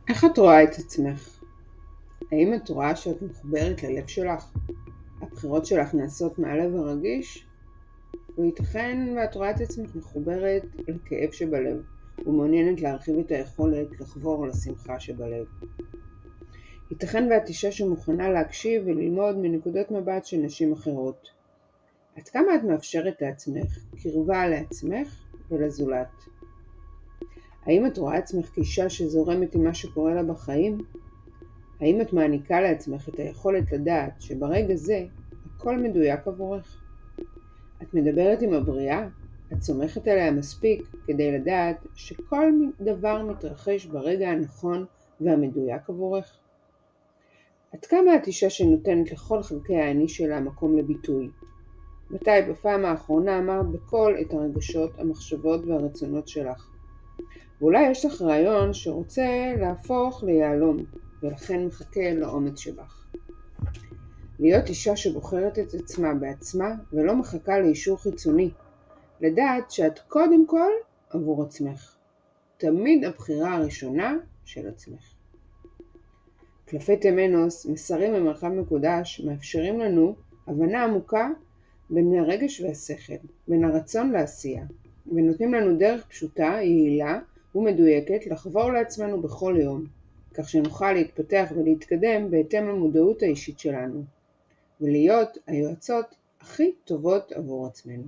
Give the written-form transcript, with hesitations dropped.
איך את רואה את עצמך? האם את רואה שאת מחוברת ללב שלך? הבחירות שלך נעשות מהלב הרגיש? או ייתכן ואת רואה את עצמך מחוברת לכאב שבלב ומעוניינת להרחיב את היכולת לחבור לשמחה שבלב. ייתכן ואת אישה שמוכנה להקשיב וללמוד מנקודות מבט של נשים אחרות. עד כמה את מאפשרת לעצמך קרבה לעצמך ולזולת? האם את רואה עצמך כאישה שזורמת עם מה שקורה לה בחיים? האם את מעניקה לעצמך את היכולת לדעת שברגע זה הכל מדויק עבורך? את מדברת עם הבריאה? את סומכת עליה מספיק כדי לדעת שכל דבר מתרחש ברגע הנכון והמדויק עבורך? עד כמה את אישה שנותנת לכל חלקי האני שלה מקום לביטוי? מתי בפעם האחרונה אמרת בקול את הרגשות, המחשבות והרצונות שלך? ואולי יש לך רעיון שרוצה להפוך ליהלום, ולכן מחכה לאומץ שבך. להיות אישה שבוחרת את עצמה בעצמה ולא מחכה לאישור חיצוני. לדעת שאת קודם כל עבור עצמך. תמיד הבחירה הראשונה של עצמך. קלפי תמנוס, מסרים במרחב מקודש, מאפשרים לנו הבנה עמוקה בין הרגש והשכל, בין הרצון לעשייה, ונותנים לנו דרך פשוטה, יעילה ומדויקת לחבור לעצמנו בכל יום, כך שנוכל להתפתח ולהתקדם בהתאם למודעות האישית שלנו, ולהיות היועצות הכי טובות עבור עצמנו.